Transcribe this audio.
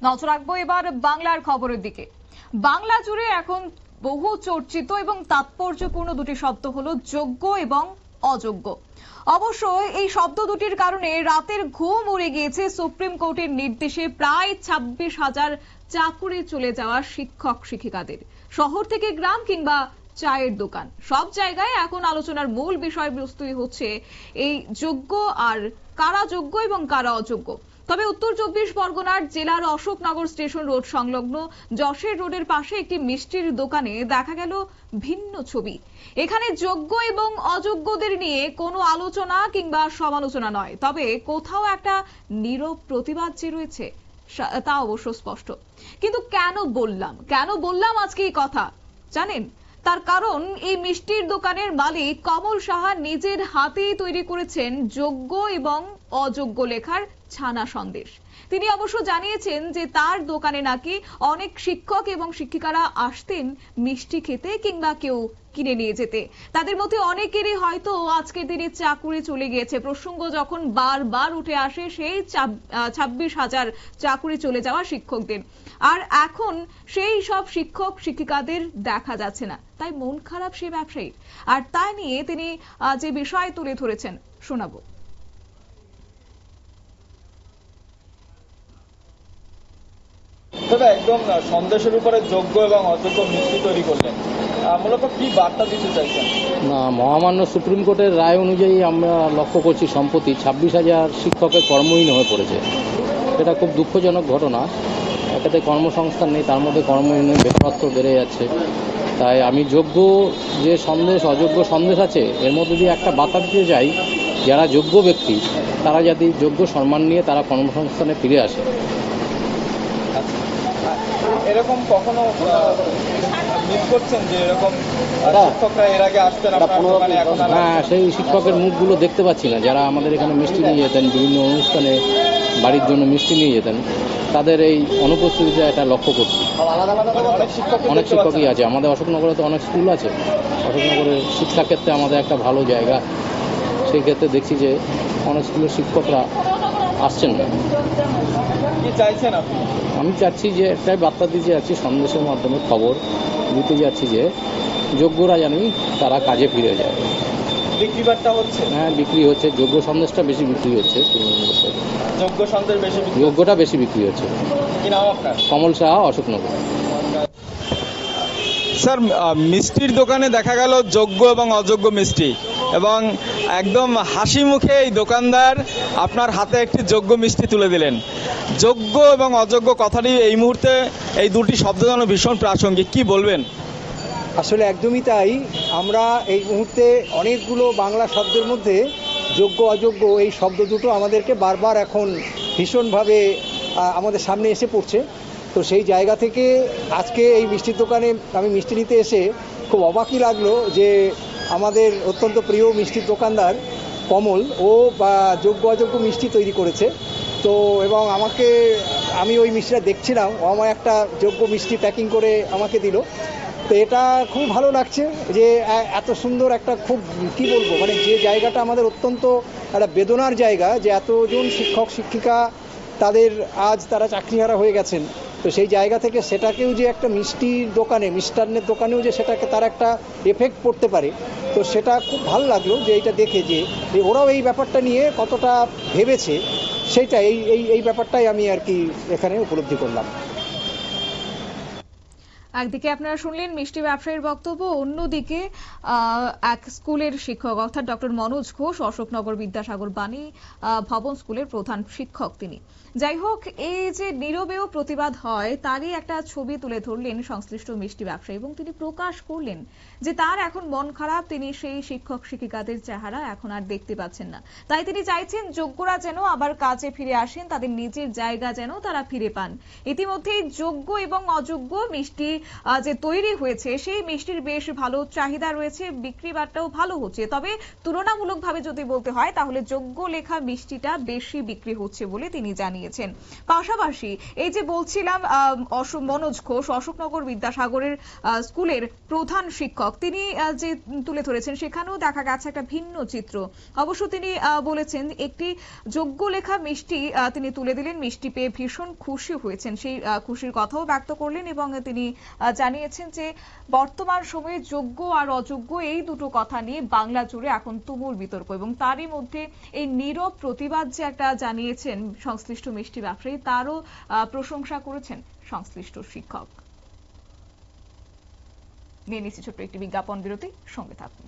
নজর রাখবো এবার বাংলার খবরের দিকে। বাংলা জুড়ে এখন বহু চর্চিত এবং তাৎপর্যপূর্ণ দুটি শব্দ হলো যোগ্য এবং অযোগ্য। অবশ্য এই শব্দ দুটির কারণে রাতের ঘুম উড়ে গিয়েছে সুপ্রিম কোর্টের নির্দেশে প্রায় 26,000 চাকুরি চলে যাওয়া শিক্ষক শিক্ষিকাদের। শহর থেকে গ্রাম কিংবা চায়ের দোকান সব জায়গায় এখন আলোচনার মূল বিষয়বস্তুই হচ্ছে এই যোগ্য আর কারা যোগ্য এবং কারা অযোগ্য। তবে উত্তর 24 পরগনার জেলার অশোকনগর স্টেশন রোড সংলগ্ন যশের রোডের পাশে একটি মিষ্টির দোকানে দেখা গেল ভিন্ন ছবি। এখানে যোগ্য এবং অযোগ্যদের নিয়ে কোনো আলোচনা কিংবা সমালোচনা নয়, তবে কোথাও একটা নীরব প্রতিবাদ যে রয়েছে তা অবশ্য স্পষ্ট। কিন্তু কেন বললাম আজকে এই কথা জানেন? তার কারণ এই মিষ্টির দোকানের মালিক কমল সাহা নিজের হাতেই তৈরি করেছেন যোগ্য এবং অযোগ্য লেখার ছানা সন্দেশ। তিনি অবশ্য জানিয়েছেন যে তার দোকানে নাকি অনেক শিক্ষক এবং শিক্ষিকারা আসতেন মিষ্টি খেতে কিংবা কেউ কিনে নিয়ে যেতে। তাদের মধ্যে অনেকেরই হয়তো আজকের দিনে চাকুরি চলে গিয়েছে। প্রসঙ্গ যখন বারবার উঠে আসে সেই 26,000 চাকুরি চলে যাওয়া শিক্ষকদের, আর এখন সেই সব শিক্ষক শিক্ষিকাদের দেখা যাচ্ছে না। তাই মন খারাপ সেই ব্যবসায়ীর, আর তাই নিয়ে তিনি যে বিষয় তুলে ধরেছেন শোনাবো। তবে একদম সন্দেশের উপরে যোগ্য এবং অযোগ্য মিষ্টি তৈরি করলেন, মূলত কি বার্তা দিতে চাইছেন? না, মহামান্য সুপ্রিম কোর্টের রায় অনুযায়ী আমরা লক্ষ্য করছি সম্প্রতি 26,000 শিক্ষকের কর্মহীন হয়ে পড়েছে। এটা খুব দুঃখজনক ঘটনা। এটাতে কর্মসংস্থান নেই, তার মধ্যে কর্মহীন বেকারত্ব বেড়ে যাচ্ছে। তাই আমি যোগ্য যে সন্দেশ অযোগ্য সন্দেশ আছে এর মধ্যে দিয়ে একটা বার্তা দিতে চাই, যারা যোগ্য ব্যক্তি তারা যাতে যোগ্য সম্মান নিয়ে তারা কর্মসংস্থানে ফিরে আসে। এরকম কখনো মিস করছেন যে এরকম শিক্ষকরা এর আগে আসতেন আপনার দোকানে, এখন হ্যাঁ, সেই শিক্ষকের মুখগুলো দেখতে পাচ্ছি না, যারা আমাদের এখানে মিষ্টি নিয়ে যেতেন, বিভিন্ন অনুষ্ঠানে বাড়ির জন্য মিষ্টি নিয়ে যেতেন, তাদের এই অনুপস্থিতিতে এটা লক্ষ্য করছি। অনেক শিক্ষকই আছে আমাদের অশোকনগরে, তো অনেক স্কুল আছে। অশোকনগরের শিক্ষাক্ষেত্রে আমাদের একটা ভালো জায়গা, সেই ক্ষেত্রে দেখছি যে অনেক স্কুলের শিক্ষকরা আসছেন না। কি চাইছেন আপনি? আমি চাচ্ছি যে একটাই বার্তা দিতে যাচ্ছি, সন্দেশের মাধ্যমে খবর দিতে যাচ্ছি যে যোগ্যরা জানি তারা কাজে ফিরে যায়। বিক্রি বার্তা হচ্ছে? হ্যাঁ, বিক্রি হচ্ছে। যোগ্য সন্দেশটা বেশি বিক্রি হচ্ছে, যোগ্য সন্দেশ বেশি, যোগ্যটা বেশি বিক্রি হচ্ছে। কি নাম আপনার? কমল সাহা, অশোকনগর। স্যার, মিষ্টির দোকানে দেখা গেল যোগ্য এবং অযোগ্য মিষ্টি, এবং একদম হাসি মুখে এই দোকানদার আপনার হাতে একটি যোগ্য মিষ্টি তুলে দিলেন। যোগ্য এবং অযোগ্য কথাটি এই মুহূর্তে, এই দুটি শব্দ যেন ভীষণ প্রাসঙ্গিক, কি বলবেন? আসলে একদমই তাই। আমরা এই মুহূর্তে অনেকগুলো বাংলা শব্দের মধ্যে যোগ্য অযোগ্য এই শব্দ দুটো আমাদেরকে বারবার এখন ভীষণভাবে আমাদের সামনে এসে পড়ছে। তো সেই জায়গা থেকে আজকে এই মিষ্টির দোকানে আমি মিষ্টি নিতে এসে খুব অবাকই লাগলো যে আমাদের অত্যন্ত প্রিয় মিষ্টির দোকানদার কমল ও বা যোগ্য অযোগ্য মিষ্টি তৈরি করেছে। তো এবং আমি ওই মিষ্টিটা দেখছিলাম, ও আমার একটা যোগ্য মিষ্টি প্যাকিং করে আমাকে দিল। তো এটা খুব ভালো লাগছে যে এত সুন্দর একটা, খুব কী বলবো, মানে যে জায়গাটা আমাদের অত্যন্ত একটা বেদনার জায়গা, যে এতজন শিক্ষক শিক্ষিকা তারা চাকরিহারা হয়ে গেছেন। তো সেই জায়গা থেকে সেটাকেও যে একটা মিষ্টির দোকানে, মিষ্টান্নের দোকানেও যে সেটাকে তার একটা এফেক্ট পড়তে পারে, তো সেটা খুব ভালো লাগলো যে এইটা দেখে, যে ওরাও এই ব্যাপারটা নিয়ে কতটা ভেবেছে, সেইটা এই ব্যাপারটাই আমি আর কি এখানে উপলব্ধি করলাম। একদিকে আপনারা শুনলেন মিষ্টি ব্যবসায়ীর বক্তব্য, অন্যদিকে এক স্কুলের শিক্ষক অর্থাৎ ডক্টর মনোজ ঘোষ, অশোকনগর বিদ্যাসাগর বাণী ভবন স্কুলের প্রধান শিক্ষক তিনি। যাই হোক, এই যে নীরবেও প্রতিবাদ হয় তারই একটা ছবি তুলে ধরলেন সংশ্লিষ্ট মিষ্টি ব্যবসায়ী, এবং তিনি প্রকাশ করলেন যে তার এখন মন খারাপ, তিনি সেই শিক্ষক শিক্ষিকাদের চেহারা এখন আর দেখতে পাচ্ছেন না। তাই তিনি চাইছেন যোগ্যরা যেন আবার কাজে ফিরে আসেন, তাদের নিজের জায়গা যেন তারা ফিরে পান। ইতিমধ্যেই যোগ্য এবং অযোগ্য মিষ্টি যে তৈরি হয়েছে সেই মিষ্টির বেশ ভালো চাহিদা রয়েছে, বিক্রি বাট্টাও ভালো হচ্ছে। তবে তুলনামূলকভাবে যদি বলতে হয় তাহলে যোগ্য লেখা মিষ্টিটা বেশি বিক্রি হচ্ছে বলে তিনি জানিয়েছেন। পাশাপাশি এই যে বলছিলাম মনোজ ঘোষ অশোকনগর বিদ্যাসাগরের স্কুলের প্রধান শিক্ষক, তিনি যে তুলে ধরেছেন সেখানেও দেখা গেছে একটা ভিন্ন চিত্র। অবশ্য তিনি বলেছেন একটি যোগ্য লেখা মিষ্টি তিনি তুলে দিলেন, মিষ্টি পেয়ে ভীষণ খুশি হয়েছেন, সেই খুশির কথাও ব্যক্ত করলেন এবং তিনি জানিয়েছেন যে বর্তমান সময়ে যোগ্য আর অযোগ্য এই দুটো কথা নিয়ে বাংলা জুড়ে এখন তুমুল বিতর্ক এবং তারই মধ্যে এই নীরব প্রতিবাদ যে একটা জানিয়েছেন সংশ্লিষ্ট মিষ্টি ব্যবসায়ী, তারও প্রশংসা করেছেন সংশ্লিষ্ট শিক্ষক। নিয়ে নিচ্ছি ছোট্ট একটি বিজ্ঞাপন বিরতি, সঙ্গে থাকুন।